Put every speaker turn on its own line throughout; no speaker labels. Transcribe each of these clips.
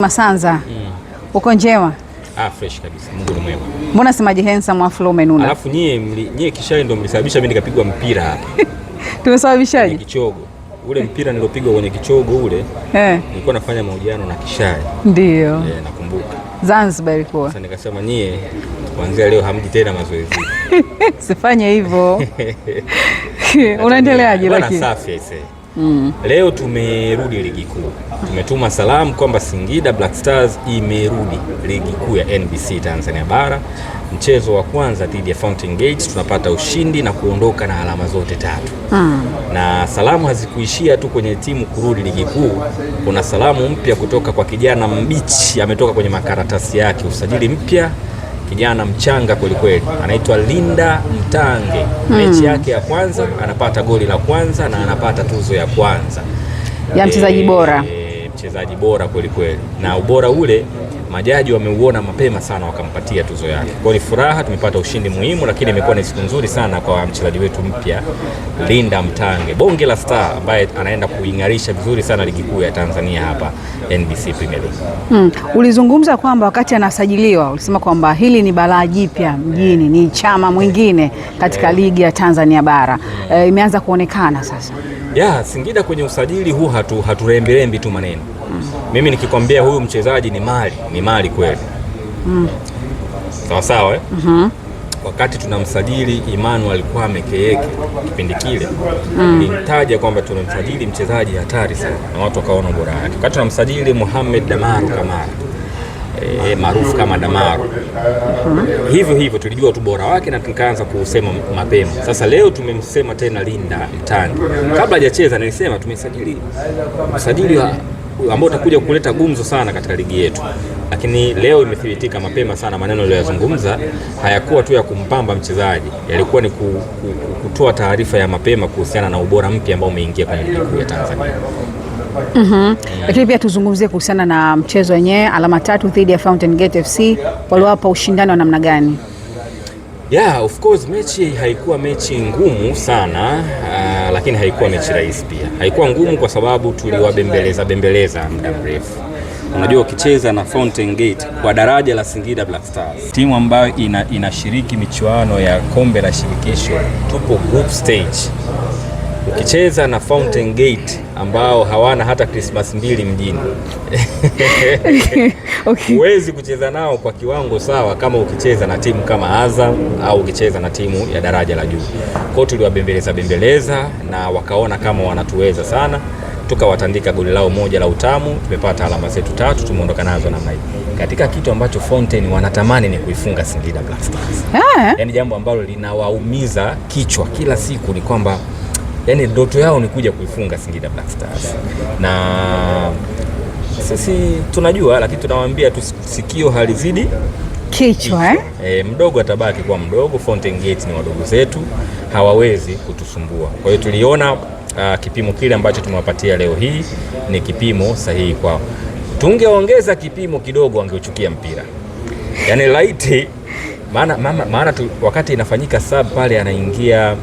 Masanza. Uko njema?
Fresh kabisa. Mungu ni mwema.
Mbona semaji handsome wa flow menuna?
Alafu nyie Kishai ndio mlisababisha mimi nikapigwa mpira hapa.
Tumesababishaje?
Kichogo. Ule mpira nilopigwa kwenye kichogo ule. Nilikuwa nafanya mahojiano na Kishai.
Ndio.
Nakumbuka.
Zanzibar ilikuwa.
Sasa nikasema nyie kuanzia leo hamji tena mazoezi.
Sifanye hivyo. Unaendeleaje lakini?
Bwana safi aisee. Leo tumerudi ligi kuu. Tumetuma salamu kwamba Singida Black Stars imerudi ligi kuu ya NBC Tanzania Bara. Mchezo wa kwanza dhidi ya Fountain Gate tunapata ushindi na kuondoka na alama zote 3. Na salamu hazikuishia tu kwenye timu kurudi ligi kuu. Kuna salamu mpya kutoka kwa kijana mbichi, ametoka kwenye makaratasi yake, usajili mpya, kijana mchanga kweli kweli, anaitwa Linda Mtange. Mechi yake ya kwanza anapata goli la kwanza na anapata tuzo ya kwanza
ya mchezaji bora.
Mchezaji bora kweli kweli, na ubora ule majaji wameuona mapema sana wakampatia tuzo yake. Kwa ni furaha, tumepata ushindi muhimu, lakini imekuwa ni siku nzuri sana kwa mchezaji wetu mpya Linda Mtange, bonge la star ambaye anaenda kuingarisha vizuri sana ligi kuu ya Tanzania hapa NBC Premier League.
Ulizungumza kwamba wakati anasajiliwa ulisema kwamba hili ni balaa jipya mjini, ni chama mwingine katika ligi ya Tanzania Bara. Imeanza kuonekana sasa.
Singida kwenye usajili huu haturembi tu maneno. Mimi nikikwambia huyu mchezaji ni mali kweli. Sawa sawa Wakati tunamsajili Emmanuel alikuwa amekeeke kipindi kile. Nilimtaja kwamba tunamsajili mchezaji hatari sana na watu wakaona ubora wake. Wakati tunamsajili Mohamed Damaru Kamara, maarufu kama Damaru. Hivyo tulijua tu bora wake na tukaanza kusema mapema. Sasa leo tumemsema tena Linda Mtange. Kabla hajacheza nilisema tumesajili ambao utakuja kuleta gumzo sana katika ligi yetu. Lakini leo imethibitika mapema sana, maneno aliyozungumza hayakuwa tu ya kumpamba mchezaji, yalikuwa ni kutoa taarifa ya mapema kuhusiana na ubora mpya ambao umeingia kwenye ligi kuu ya Tanzania.
Lakini pia tuzungumzie kuhusiana na mchezo wenyewe, alama 3 dhidi ya Fountain Gate FC, waliwapa ushindani wa namna gani?
Of course mechi haikuwa mechi ngumu sana, lakini haikuwa mechi rahisi pia. Haikuwa ngumu kwa sababu tuliwabembeleza muda mrefu. Unajua ukicheza na Fountain Gate kwa daraja la Singida Black Stars, timu ambayo inashiriki michuano ya kombe la shirikisho, tupo group stage. Ukicheza na Fountain Gate ambao hawana hata Christmas mbili mjini. Huwezi kucheza nao kwa kiwango sawa kama ukicheza na timu kama Azam au ukicheza na timu ya daraja la juu. Kwa tuliwabembeleza na wakaona kama wanatuweza sana. Tukawatandika goli lao moja la utamu, tumepata alama zetu 3, tumeondoka nazo namna hii. Katika kitu ambacho Fountain wanatamani ni kuifunga Singida Black Stars. Yaani jambo ambalo linawaumiza kichwa kila siku ni kwamba yani ndoto yao ni kuja kuifunga Singida Black Stars. Na sisi tunajua, lakini tunawaambia sikio halizidi
kichwa.
Mdogo atabaki kwa mdogo. Fountain Gate ni wadogo zetu, hawawezi kutusumbua. Kwa hiyo tuliona kipimo kile ambacho tumewapatia leo hii ni kipimo sahihi kwao. Tungeongeza kipimo kidogo wangeuchukia mpira. Yani laiti maana wakati inafanyika sub pale anaingia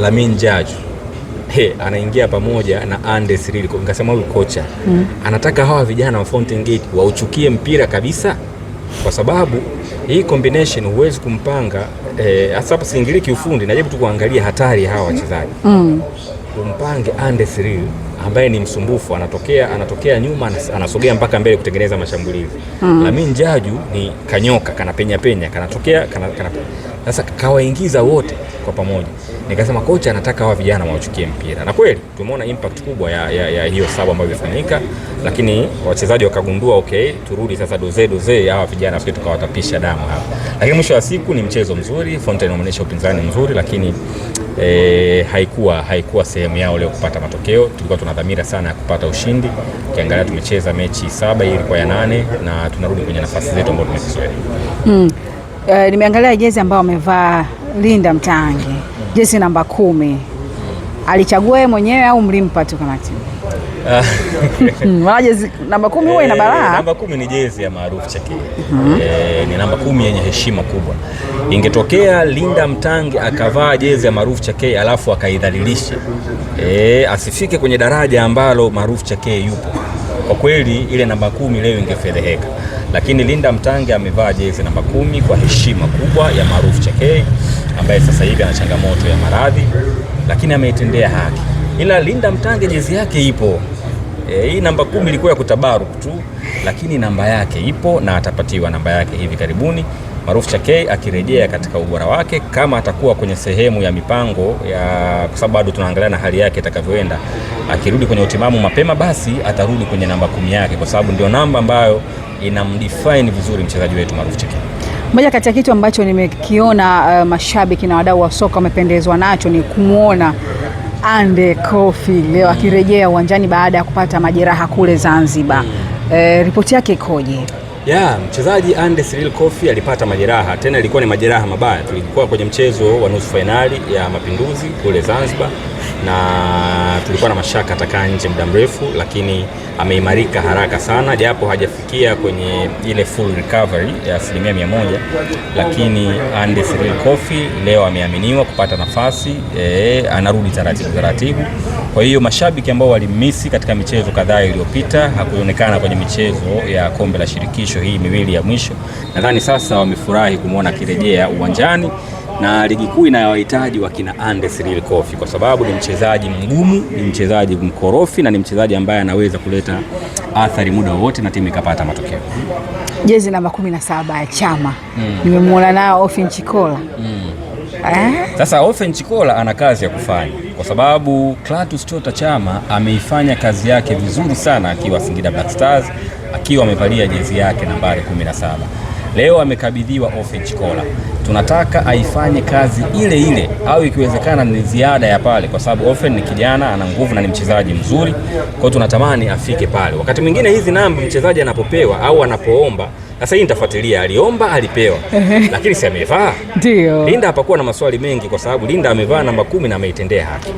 Lamin Jaju. Anaingia pamoja na Andes Rili. Nikasema huyu kocha anataka hawa vijana wa Fountain Gate wauchukie mpira kabisa, kwa sababu hii combination huwezi kumpanga hasa hapa siingili kiufundi, najaribu tu kuangalia hatari hawa wachezaji. Umpange Andes Rili ambaye ni msumbufu, anatokea nyuma anasogea mpaka mbele kutengeneza mashambulizi. Lamin Jaju ni kanyoka, kanapenya kanatokea sasa kawaingiza wote kwa pamoja. Nikasema kocha anataka hawa vijana wauchukie mpira. Na kweli tumeona impact kubwa ya hiyo sababu ambayo imefanyika, lakini wachezaji wakagundua turudi sasa doze hawa vijana sisi tukawatapisha damu hapa. Lakini mwisho wa siku ni mchezo mzuri, Fountain wameonyesha upinzani mzuri, lakini haikuwa sehemu yao leo kupata matokeo. Tulikuwa tuna dhamira sana ya kupata ushindi. Ukiangalia tumecheza mechi 7, hii ilikuwa ya 8 na tunarudi kwenye nafasi zetu ambazo tumezizoea.
Nimeangalia jezi ambayo amevaa Linda Mtange, jezi namba 10. Alichagua yeye mwenyewe au mlimpa tu kama timu? Jezi namba 10 huwa ina balaa.
Namba 10 ni jezi ya maarufu chake. Ni namba 10 yenye heshima kubwa. Ingetokea Linda Mtange akavaa jezi ya maarufu chake alafu akaidhalilisha, asifike kwenye daraja ambalo maarufu chake yupo, kwa kweli ile namba 10 leo ingefedheheka, lakini Linda Mtange amevaa jezi namba 10 kwa heshima kubwa ya Maruf Chekei ambaye sasa hivi ana changamoto ya maradhi, lakini ameitendea haki. Ila Linda Mtange jezi yake ipo. Hii namba 10 ilikuwa ya kutabaruku tu, lakini namba yake ipo na atapatiwa namba yake hivi karibuni. Maruf Chekei akirejea katika ubora wake, kama atakuwa kwenye sehemu ya mipango ya, kwa sababu bado tunaangalia na hali yake itakavyoenda, akirudi kwenye utimamu mapema, basi atarudi kwenye namba 10 yake, kwa sababu ndio namba ambayo inamdefine vizuri mchezaji wetu Maruf Chekei.
Moja kati ya kitu ambacho nimekiona mashabiki na wadau wa soka wamependezwa nacho ni kumwona Andy Kofi leo akirejea uwanjani baada ya kupata majeraha kule Zanzibar. Ripoti yake ikoje?
Mchezaji Andy Cyril Kofi alipata majeraha, tena ilikuwa ni majeraha mabaya. Tulikuwa kwenye mchezo wa nusu finali ya Mapinduzi kule Zanzibar na tulikuwa na mashaka atakaa nje muda mrefu, lakini ameimarika haraka sana, japo hajafikia kwenye ile full recovery ya 100%, lakini Andy Cyril Kofi leo ameaminiwa kupata nafasi, anarudi taratibu. Kwa hiyo mashabiki ambao walimisi katika michezo kadhaa iliyopita, hakuonekana kwenye michezo ya kombe la shirikisho hii miwili ya mwisho, nadhani sasa wamefurahi kumwona akirejea uwanjani, na ligi kuu inayowahitaji wakina Andy Cyril Kofi kwa sababu ni mchezaji mgumu, ni mchezaji mkorofi na ni mchezaji ambaye anaweza kuleta athari muda wote na timu ikapata matokeo.
Jezi namba 17 ya Chama. Nimemwona nao Ofen Chikola.
Sasa Ofen Chikola ana kazi ya kufanya kwa sababu Clatous Chota Chama ameifanya kazi yake vizuri sana akiwa Singida Black Stars, akiwa amevalia jezi yake nambari 17. Leo amekabidhiwa Ofen Chikola. Tunataka aifanye kazi ile ile au ikiwezekana ni ziada ya pale, kwa sababu Ofen ni kijana, ana nguvu na ni mchezaji mzuri. Kwa hiyo tunatamani afike pale. Wakati mwingine hizi namba mchezaji anapopewa au anapoomba, sasa hii nitafuatilia, aliomba alipewa, lakini si amevaa.
Ndio.
Linda hapakuwa na maswali mengi kwa sababu Linda amevaa namba 10 na ameitendea haki.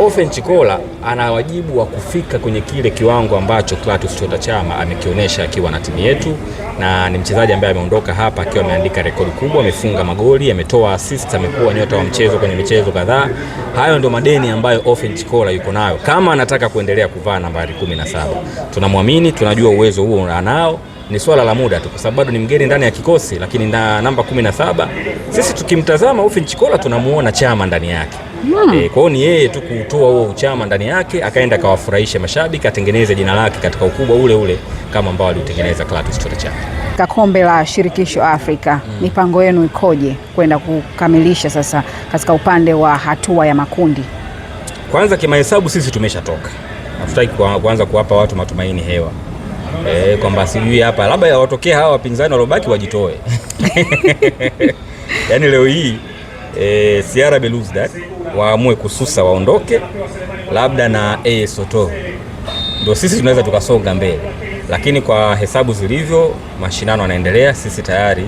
Ofen Chikola ana wajibu wa kufika kwenye kile kiwango ambacho Clatous Chota Chama amekionyesha akiwa na timu yetu, na ni mchezaji ambaye ameondoka hapa akiwa ameandika rekodi kubwa, amefunga magoli, ametoa assist, amekuwa nyota wa mchezo kwenye michezo kadhaa. Hayo ndio madeni ambayo Ofen Chikola yuko nayo kama anataka kuendelea kuvaa nambari 17. Tunamwamini, tunajua uwezo huo anao. Ni swala la muda tu kwa sababu bado ni mgeni ndani ya kikosi, lakini na namba 17 sisi tukimtazama Ofen Chikola tunamuona Chama ndani yake. Kwa hiyo ni yeye tu kutoa huo uchama ndani yake, akaenda kawafurahisha mashabiki, atengeneze jina lake katika ukubwa ule ule kama ambao aliutengeneza Clatous Chota Chama.
Kombe la shirikisho Afrika, mipango yenu ikoje kwenda kukamilisha sasa katika upande wa hatua ya makundi?
Kwanza kimahesabu sisi tumeshatoka. Hatutaki kuanza kuwapa watu matumaini hewa. Kwamba sijui hapa labda yawatokea hawa wapinzani walobaki wajitoe. Yaani leo hii CR Belouizdad waamue kususa waondoke, labda na AS Soto, ndio sisi tunaweza tukasonga mbele, lakini kwa hesabu zilivyo mashindano yanaendelea. Sisi tayari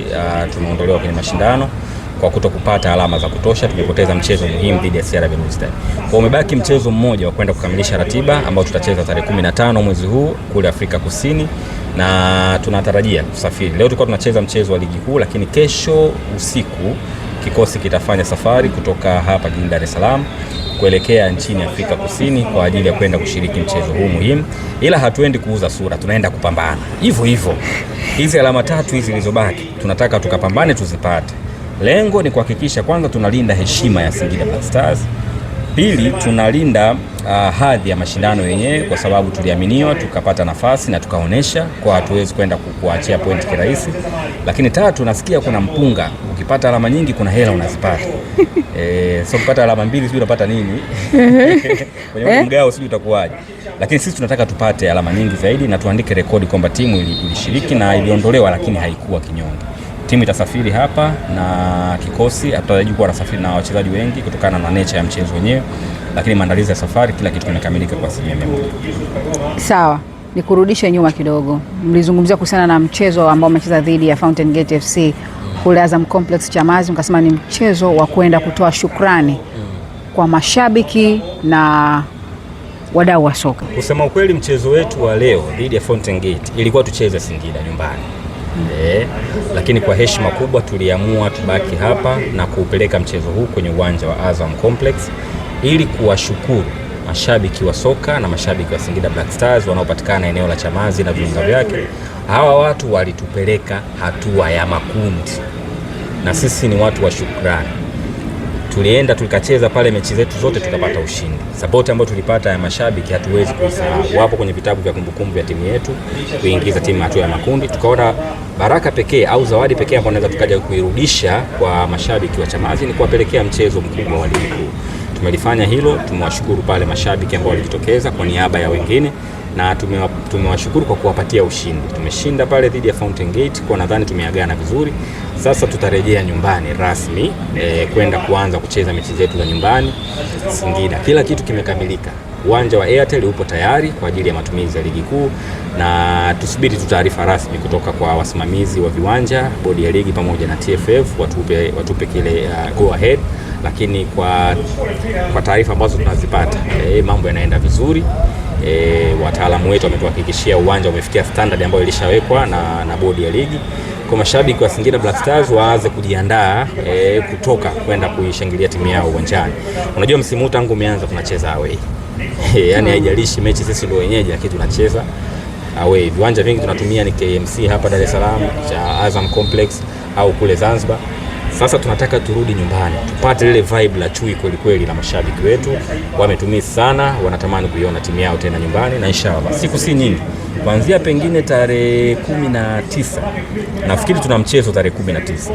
tumeondolewa kwenye mashindano kwa kutokupata alama za kutosha. Tumepoteza mchezo muhimu dhidi ya CR Belouizdad. Kwa umebaki mchezo mmoja wa kwenda kukamilisha ratiba ambao tutacheza tarehe 15 mwezi huu kule Afrika Kusini, na tunatarajia kusafiri. Leo tulikuwa tunacheza mchezo wa ligi kuu, lakini kesho usiku kikosi kitafanya safari kutoka hapa jijini Dar es Salaam kuelekea nchini Afrika Kusini kwa ajili ya kwenda kushiriki mchezo huu muhimu. Ila hatuendi kuuza sura, tunaenda kupambana. Hivyo hizi alama 3 hizi zilizobaki tunataka tukapambane tuzipate. Lengo ni kuhakikisha kwanza tunalinda heshima ya Singida Black Stars. Pili, tunalinda hadhi ya mashindano yenyewe kwa sababu tuliaminiwa tukapata nafasi na tukaonesha kwa hatuwezi kwenda kuachia point kirahisi. Lakini tatu, nasikia kuna mpunga, ukipata alama nyingi kuna hela unazipata. Sio kupata alama 2 sijui unapata nini. Kwenye mgao sijui utakuwaje. Lakini sisi tunataka tupate alama nyingi zaidi na tuandike rekodi kwamba timu ilishiriki na iliondolewa lakini haikuwa kinyonge. Timu itasafiri hapa na kikosi tutarajia kuwa nasafiri na wachezaji wengi kutokana na nature ya mchezo wenyewe, lakini maandalizi ya safari kila kitu kimekamilika kwa 100%.
Sawa, nikurudishe nyuma kidogo. Mlizungumzia kuhusiana na mchezo ambao umecheza dhidi ya Fountain Gate FC kule Azam Complex Chamazi, mkasema ni mchezo wa kwenda kutoa shukrani kwa mashabiki na wadau wa soka.
Kusema ukweli, mchezo wetu wa leo dhidi ya Fountain Gate ilikuwa tucheze Singida nyumbani. Lakini kwa heshima kubwa tuliamua tubaki hapa na kuupeleka mchezo huu kwenye uwanja wa Azam Complex ili kuwashukuru mashabiki wa soka na mashabiki wa Singida Black Stars wanaopatikana eneo la Chamazi na viunga vyake. Hawa watu walitupeleka hatua ya makundi, na sisi ni watu wa shukrani. Tulienda tukacheza pale mechi zetu zote tukapata ushindi. Support ambayo tulipata ya mashabiki hatuwezi kuisahau. Wapo kwenye vitabu vya kumbukumbu vya timu yetu kuingiza timu hatua ya makundi. Tukaona baraka pekee au zawadi pekee ambayo tunaweza tukaja kuirudisha kwa mashabiki wa Chamazi ni kuwapelekea mchezo mkubwa wa ligi kuu. Tumelifanya hilo, tumewashukuru pale mashabiki ambao walijitokeza kwa niaba ya wengine, na tumewashukuru kwa kuwapatia ushindi. Tumeshinda pale dhidi ya Fountain Gate, kwa nadhani tumeagana vizuri. Sasa tutarejea nyumbani rasmi kwenda kuanza kucheza mechi zetu za nyumbani Singida. Kila kitu kimekamilika. Uwanja wa Airtel upo tayari kwa ajili ya matumizi ya ligi kuu, na tusubiri tu taarifa rasmi kutoka kwa wasimamizi wa viwanja, bodi ya ligi pamoja na TFF watupe kile go ahead. Lakini kwa taarifa ambazo tunazipata mambo yanaenda vizuri. Wataalamu wetu wametuhakikishia uwanja umefikia standard ambayo ilishawekwa na bodi ya ligi. Kwa mashabiki wa Singida Black Stars waanze kujiandaa kutoka kwenda kuishangilia timu yao uwanjani. Unajua msimu huu tangu umeanza tunacheza away. Yani haijalishi mechi sisi ndio wenyeji, lakini tunacheza away. Viwanja vingi tunatumia ni KMC hapa Dar es Salaam, cha Azam Complex au kule Zanzibar. Sasa tunataka turudi nyumbani, tupate lile vibe la chui kweli kweli la mashabiki wetu. Wametumisi sana, wanatamani kuiona timu yao tena nyumbani, na inshallah siku si nyingi, kuanzia pengine tarehe 19. Nafikiri tuna mchezo tarehe 19.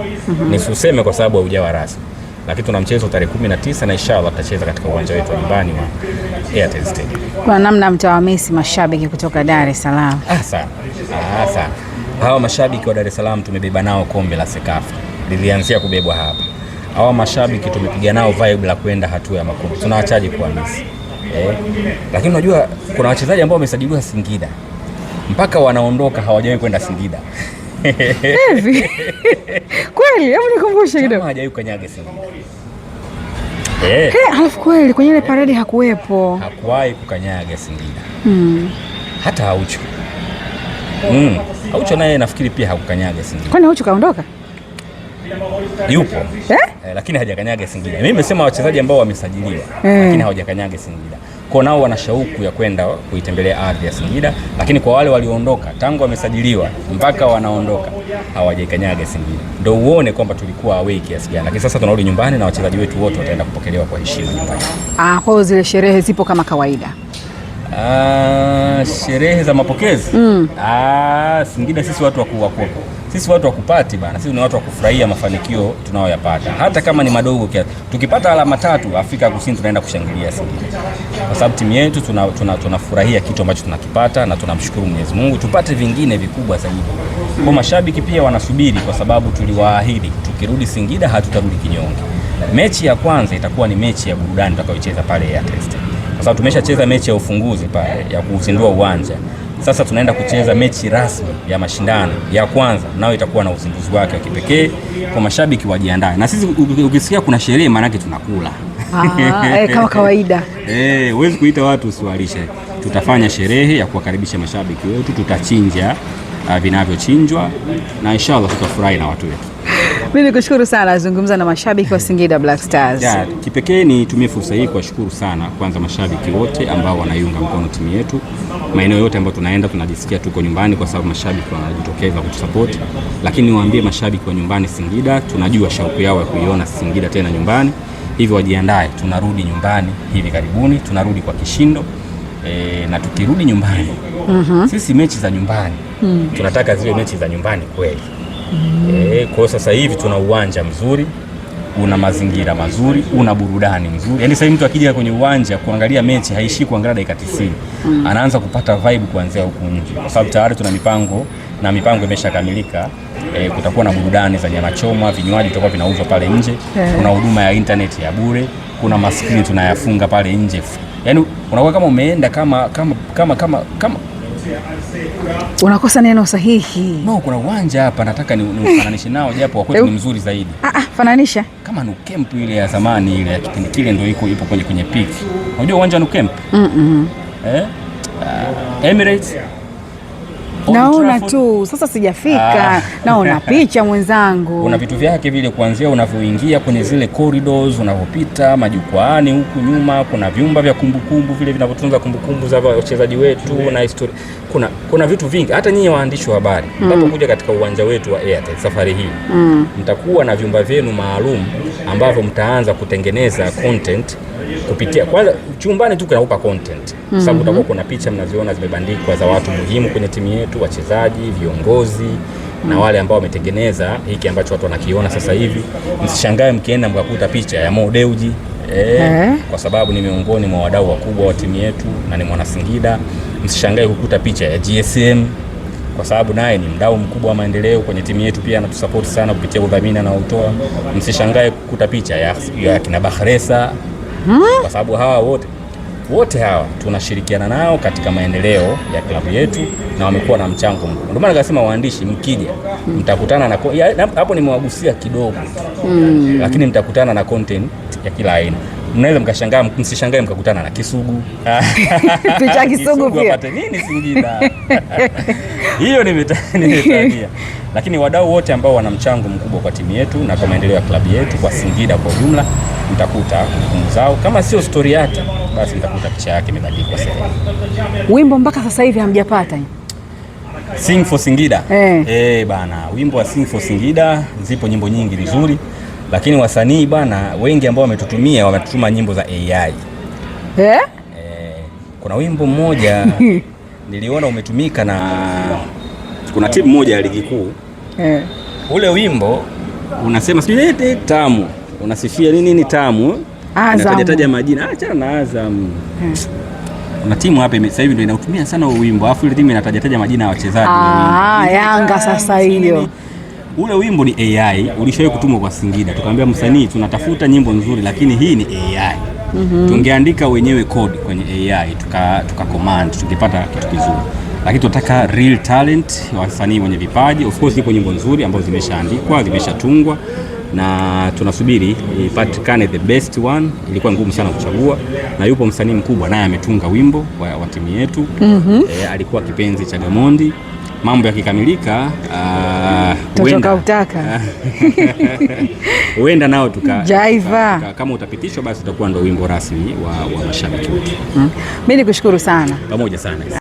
Nisuseme kwa sababu haujawa rasmi, lakini tuna mchezo tarehe 19 na inshallah tutacheza katika uwanja wetu wa nyumbani wa Airtel Stadium.
Kwa namna mtawamisi mashabiki kutoka Dar es Salaam.
Sana. Hawa mashabiki wa Dar es Salaam tumebeba nao kombe la Sekafa. Lilianzia kubebwa hapa. Hawa mashabiki tumepiga nao vibe la kwenda hatua ya makundi. Tunaachaje kuhamisi? Lakini unajua kuna wachezaji ambao wamesajiliwa Singida mpaka wanaondoka hawajawahi kwenda Singida.
Hivi? Kweli? Hebu nikumbushe kidogo.
Hajawahi kukanyaga Singida.
Alafu kweli kwenye ile parade hakuwepo.
Hakuwahi kukanyaga Singida. Hata Aucho. Aucho naye nafikiri pia hakukanyaga Singida.
Kwani Aucho kaondoka?
Yupo. Lakini hajakanyaga Singida. Mimi nimesema wachezaji ambao wamesajiliwa lakini hawajakanyaga Singida. Kwa nao wana shauku ya kwenda kuitembelea ardhi ya Singida, lakini kwa wale walioondoka tangu wamesajiliwa mpaka wanaondoka hawajakanyaga Singida. Ndio uone kwamba tulikuwa away kiasi gani. Lakini sasa tunarudi nyumbani na wachezaji wetu wote wataenda kupokelewa kwa heshima nyumbani.
Kwa hiyo zile sherehe zipo kama kawaida.
Sherehe za mapokezi. Singida sisi watu sisi watu wa kupati bana. Sisi ni watu wa kufurahia mafanikio tunayoyapata. Hata kama ni madogo kiasi. Tukipata alama 3 Afrika Kusini tunaenda kushangilia Singida. Kwa sababu timu yetu tunafurahia kitu ambacho tunakipata na tunamshukuru Mwenyezi Mungu tupate vingine vikubwa zaidi. Kwa mashabiki pia wanasubiri kwa sababu tuliwaahidi tukirudi Singida hatutarudi kinyonge. Mechi ya kwanza itakuwa ni mechi ya burudani tutakayocheza pale Airtel Stadium. Kwa sababu tumeshacheza mechi ya ufunguzi pale ya kuzindua uwanja. Sasa tunaenda kucheza mechi rasmi ya mashindano ya kwanza, nao itakuwa na uzinduzi wake wa kipekee. Kwa mashabiki wajiandae. Na sisi ukisikia kuna sherehe maana yake tunakula.
Kama kawaida.
Huwezi kuita watu usiwalishe. Tutafanya sherehe ya kuwakaribisha mashabiki wetu, tutachinja vinavyochinjwa na inshallah tutafurahi na watu wetu.
Mimi nikushukuru sana kuzungumza na mashabiki wa Singida Black Stars.
Kipekee nitumie fursa hii kuwashukuru sana kwanza mashabiki wote ambao wanaiunga mkono timu yetu. Maeneo yote ambayo tunaenda tunajisikia tuko nyumbani kwa sababu mashabiki wanajitokeza kutusupport. Lakini niwaambie mashabiki wa nyumbani Singida, tunajua shauku yao ya kuiona Singida tena nyumbani. Hivyo wajiandae, tunarudi nyumbani hivi karibuni, tunarudi kwa kishindo. Na tukirudi nyumbani, sisi mechi za nyumbani tunataka ziwe mechi za nyumbani kweli. Kwa sasa hivi tuna uwanja mzuri, una mazingira mazuri, una burudani nzuri. Yaani sasa mtu akija kwenye uwanja kuangalia mechi haishi kuangalia dakika 90. Anaanza kupata vibe kuanzia huko nje. Kwa sababu tayari tuna mipango imeshakamilika. Kutakuwa na burudani za nyama choma, vinywaji vitakuwa vinauzwa pale nje. Kuna huduma ya internet ya bure, kuna maskrini tunayafunga pale nje. Yaani unakuwa kama umeenda kama
unakosa neno sahihi.
Kuna uwanja hapa nataka niufananishe nao japo wa kwetu ni mzuri zaidi.
Fananisha.
Kama Nou Camp ile ya zamani ile ya kipindi kile ndio ipo kwenye peak. Unajua uwanja Nou Camp? Emirates.
Naona tu sasa sijafika. Naona picha mwenzangu.
Una vitu vyake vile, kuanzia unavyoingia kwenye zile corridors, unavopita majukwaani huku nyuma kuna vyumba vya kumbukumbu vile vinavyotunza kumbukumbu za wachezaji wetu na historia. Kuna vitu vingi. Hata nyinyi waandishi wa habari mnapokuja katika uwanja wetu wa Airtel safari hii mtakuwa na vyumba vyenu maalum ambavyo mtaanza kutengeneza content kupitia. Kwanza chumbani tu kunaupa content sababu utakuwa kuna picha mnaziona zimebandikwa za watu muhimu kwenye timu yetu, wachezaji, viongozi na wale ambao wametengeneza hiki ambacho watu wanakiona sasa hivi. Msishangae mkienda mkakuta picha ya Mo Dewji kwa sababu ni miongoni mwa wadau wakubwa wa timu yetu na ni mwana Singida. Msishangae kukuta picha ya GSM kwa sababu naye ni mdau mkubwa wa maendeleo kwenye timu yetu, pia anatusupport sana kupitia udhamini na utoa. Msishangae kukuta picha ya kina Bakhresa kwa sababu hawa wote hawa tunashirikiana nao katika maendeleo ya klabu yetu na wamekuwa na mchango mkubwa. Ndio maana nasema waandishi mkija mtakutana na hapo nimewagusia kidogo lakini mtakutana na content ya kila aina. Mnaweza mkashangaa, msishangae mkakutana na Kisugu.
Picha Kisugu pia.
Apate nini Singida? Hiyo nimetania. Lakini wadau wote ambao wana mchango mkubwa kwa timu yetu na kwa maendeleo ya klabu yetu kwa Singida kwa ujumla, mtakuta kumbukumbu zao. Kama sio story yake, basi mtakuta picha yake imebadilika sehemu.
Wimbo mpaka sasa hivi hamjapata?
Sing for Singida. Bana, wimbo wa Sing for Singida, zipo nyimbo nyingi nzuri. Lakini wasanii bana wengi ambao wametutuma nyimbo za AI. Kuna wimbo mmoja niliona umetumika na kuna timu moja ya ligi kuu. Ule wimbo unasema sijui tamu. Unasifia nini tamu? Unataja majina. Achana na Azam. Kuna timu hapa sasa hivi ndio inautumia sana huo wimbo. Alafu ile timu inataja majina ya wachezaji.
Yanga sasa hiyo.
Ule wimbo ni AI, ulishawahi kutumwa kwa Singida. Tukamwambia msanii tunatafuta nyimbo nzuri lakini hii ni AI. Tungeandika wenyewe code kwenye AI, tuka command, tungepata kitu kizuri. Lakini tunataka real talent, wasanii wenye vipaji. Of course ipo nyimbo nzuri ambazo zimeshaandikwa, zimeshatungwa na tunasubiri ipatikane the best one. Ilikuwa ngumu sana kuchagua na yupo msanii mkubwa naye ametunga wimbo wa timu yetu. Alikuwa kipenzi cha Gamondi. Mambo yakikamilika huenda nao kama utapitishwa basi utakuwa ndo wimbo rasmi wa mashabiki wetu.
Mimi nikushukuru sana.
Pamoja sana.